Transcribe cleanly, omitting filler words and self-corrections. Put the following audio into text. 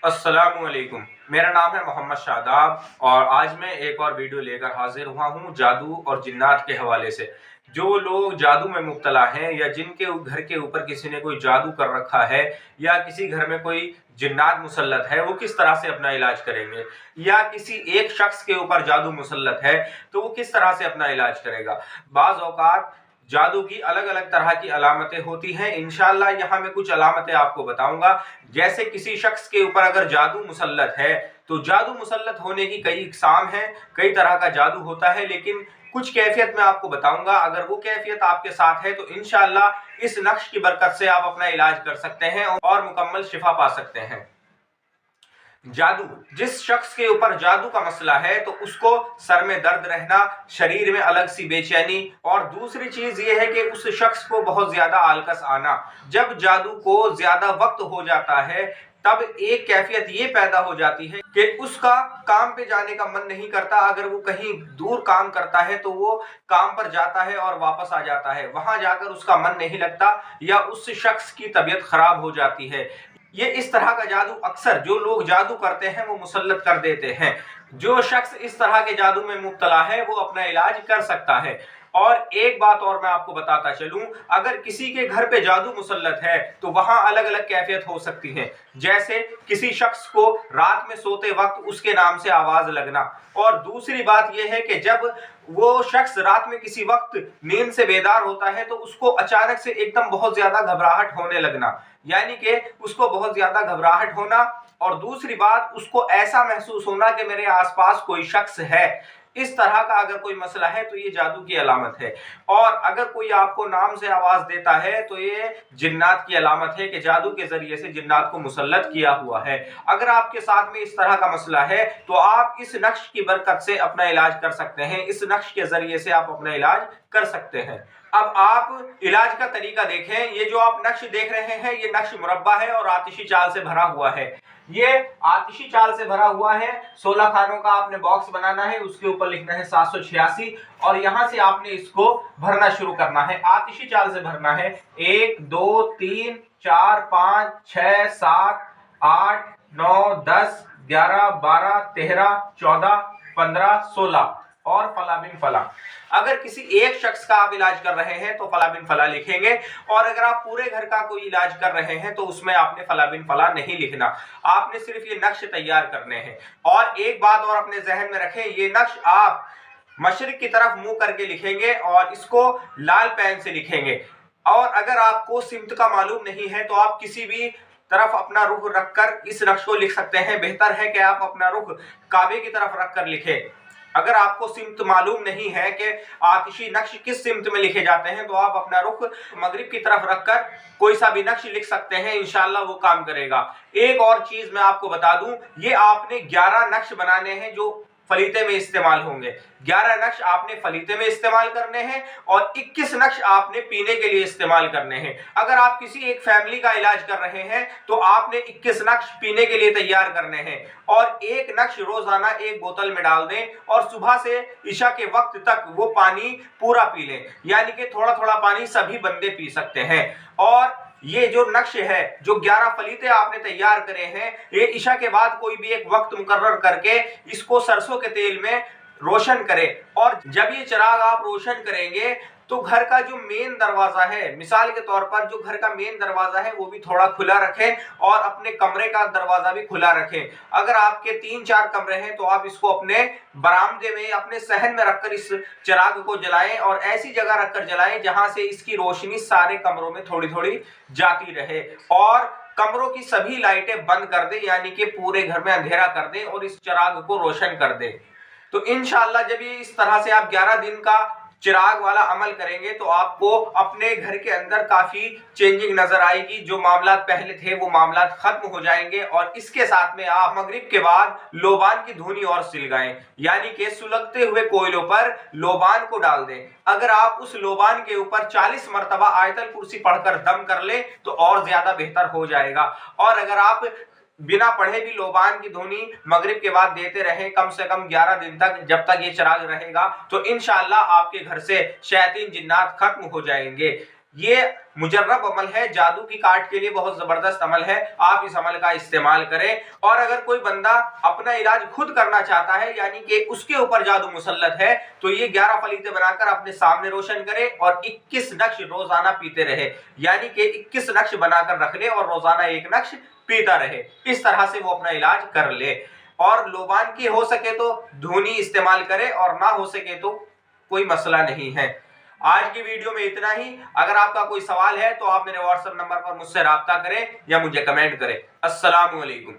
अस्सलामुअलैकुम। मेरा नाम है मोहम्मद शादाब और आज मैं एक और वीडियो लेकर हाजिर हुआ हूँ जादू और जिन्नात के हवाले से। जो लोग जादू में मुब्तला हैं या जिनके घर के ऊपर किसी ने कोई जादू कर रखा है या किसी घर में कोई जिन्नात मुसल्लत है, वो किस तरह से अपना इलाज करेंगे, या किसी एक शख्स के ऊपर जादू मुसल्लत है तो वो किस तरह से अपना इलाज करेगा। बाज़ औक़ात जादू की अलग अलग तरह की अलामतें होती हैं। इंशाअल्लाह यहाँ मैं कुछ अलामतें आपको बताऊंगा। जैसे किसी शख्स के ऊपर अगर जादू मुसल्लत है तो जादू मुसल्लत होने की कई इकसाम हैं, कई तरह का जादू होता है, लेकिन कुछ कैफियत मैं आपको बताऊंगा। अगर वो कैफियत आपके साथ है तो इंशाअल्लाह इस नक्श की बरकत से आप अपना इलाज कर सकते हैं और मुकम्मल शिफा पा सकते हैं। जादू, जिस शख्स के ऊपर जादू का मसला है तो उसको सर में दर्द रहना, शरीर में अलग सी बेचैनी, और दूसरी चीज ये है कि उस शख्स को बहुत ज्यादा आलकस आना। जब जादू को ज्यादा वक्त हो जाता है तब एक कैफियत ये पैदा हो जाती है कि उसका काम पे जाने का मन नहीं करता। अगर वो कहीं दूर काम करता है तो वो काम पर जाता है और वापस आ जाता है, वहां जाकर उसका मन नहीं लगता या उस शख्स की तबीयत खराब हो जाती है। ये इस तरह का जादू अक्सर जो लोग जादू करते हैं वो मुसल्लत कर देते हैं। जो शख्स इस तरह के जादू में मुब्तला है वो अपना इलाज कर सकता है। और एक बात और मैं आपको बताता चलूं, अगर किसी के घर पे जादू मुसल्लत है तो वहां अलग अलग कैफियत हो सकती है। जैसे किसी शख्स को रात में सोते वक्त उसके नाम से आवाज लगना, और दूसरी बात यह है कि जब वो शख्स रात में किसी वक्त नींद से बेदार होता है तो उसको अचानक से एकदम बहुत ज्यादा घबराहट होने लगना, यानी कि उसको बहुत ज्यादा घबराहट होना। और दूसरी बात, उसको ऐसा महसूस होना कि मेरे आसपास कोई शख्स है। इस तरह का अगर कोई मसला है तो ये जादू की अलामत है। और अगर कोई आपको नाम से आवाज देता है तो ये जिन्नात की अलामत है कि जादू के जरिए से जिन्नात को मुसल्लत किया हुआ है। अगर आपके साथ में इस तरह का मसला है तो आप इस नक्श की बरकत से अपना इलाज कर सकते हैं। इस नक्श के जरिए से आप अपना इलाज कर सकते हैं। अब आप इलाज का तरीका देखें। ये जो आप नक्श देख रहे हैं ये नक्श मुरब्बा है और आतिशी चाल से भरा हुआ है। ये आतिशी चाल से भरा हुआ है। 16 खानों का आपने बॉक्स बनाना है, उसके ऊपर लिखना है 786 और यहां से आपने इसको भरना शुरू करना है। आतिशी चाल से भरना है 1 2 3 4 5 6 7 8 9 10 11 12 13 14 15 16 और फला बिन फला। अगर किसी एक शख्स का आप इलाज कर रहे हैं तो फला बिन फला लिखेंगे, और अगर आप पूरे घर का कोई इलाज कर रहे हैं तो उसमें आपने फला बिन फला नहीं लिखना। आपने सिर्फ ये नक्श तैयार करने हैं। और एक बात और अपने जहन में रखें, ये नक्श आप मशरिक की तरफ मुंह करके लिखेंगे और इसको लाल पेन से लिखेंगे। और अगर आपको सिमत का मालूम नहीं है तो आप किसी भी तरफ अपना रुख रखकर इस नक्श को लिख सकते हैं। बेहतर है कि आप अपना रुख काबे की तरफ रखकर लिखें। अगर आपको सिमत मालूम नहीं है कि आतिशी नक्श किस सिमत में लिखे जाते हैं तो आप अपना रुख मगरिब की तरफ रखकर कोई सा भी नक्श लिख सकते हैं, इंशाअल्लाह वो काम करेगा। एक और चीज मैं आपको बता दूं, ये आपने 11 नक्श बनाने हैं जो फलीते में इस्तेमाल होंगे। 11 नक्श आपने फलीते में इस्तेमाल करने हैं और 21 नक्श आपने पीने के लिए इस्तेमाल करने हैं। अगर आप किसी एक फैमिली का इलाज कर रहे हैं तो आपने 21 नक्श पीने के लिए तैयार करने हैं, और एक नक्श रोजाना एक बोतल में डाल दें और सुबह से इशा के वक्त तक वो पानी पूरा पी लें, यानी कि थोड़ा थोड़ा पानी सभी बंदे पी सकते हैं। और ये जो नक्श है, जो 11 फलीते आपने तैयार करे हैं, ये इशा के बाद कोई भी एक वक्त मुकर्रर करके इसको सरसों के तेल में रोशन करें। और जब ये चिराग आप रोशन करेंगे तो घर का जो मेन दरवाजा है, मिसाल के तौर पर जो घर का मेन दरवाजा है वो भी थोड़ा खुला रखें और अपने कमरे का दरवाजा भी खुला रखें। अगर आपके 3-4 कमरे हैं तो आप इसको अपने बरामदे में, अपने सहन में रखकर इस चिराग को जलाएं, और ऐसी जगह रखकर जलाएं जहां से इसकी रोशनी सारे कमरों में थोड़ी थोड़ी जाती रहे। और कमरों की सभी लाइटें बंद कर दें, यानी कि पूरे घर में अंधेरा कर दें और इस चिराग को रोशन कर दें। तो इंशाअल्लाह जब ये इस तरह से आप 11 दिन का चिराग वाला अमल करेंगे तो आपको अपने घर के अंदर काफी चेंजिंग नजर आएगी। जो मामलात पहले थे वो मामलात खत्म हो जाएंगे। और इसके साथ में आप मगरिब के बाद लोबान की धुनी और सिलगाएं, यानी कि सुलगते हुए कोयलों पर लोबान को डाल दें। अगर आप उस लोबान के ऊपर 40 मरतबा आयतल कुर्सी पढ़कर दम कर लें तो और ज्यादा बेहतर हो जाएगा। और अगर आप बिना पढ़े भी लोबान की धुनी मगरिब के बाद देते रहे कम से कम 11 दिन तक, जब तक ये चिराग रहेगा, तो इंशाअल्लाह आपके घर से शैतान जिन्नात खत्म हो जाएंगे। یہ مجرب عمل ہے، جادو کی کاٹ کے لیے بہت زبردست عمل ہے، آپ اس عمل کا استعمال کریں۔ اور اگر کوئی بندہ اپنا علاج خود کرنا چاہتا ہے، یعنی کہ اس کے اوپر جادو مسلط ہے، تو یہ 11 فلیتے بنا کر اپنے سامنے روشن کرے اور 21 نقش روزانہ پیتے رہے، یعنی کہ 21 نقش بنا کر رکھ لے اور روزانہ ایک نقش پیتا رہے، اس طرح سے وہ اپنا علاج کر لے۔ اور لوبان کی ہو سکے تو دھونی استعمال کرے، اور نہ ہو سکے تو کوئی مسئلہ نہیں ہے۔ آج کی ویڈیو میں اتنا ہی۔ اگر آپ کا کوئی سوال ہے تو آپ میرے واٹس ایپ نمبر پر مجھ سے رابطہ کریں یا مجھے کمنٹ کریں۔ السلام علیکم۔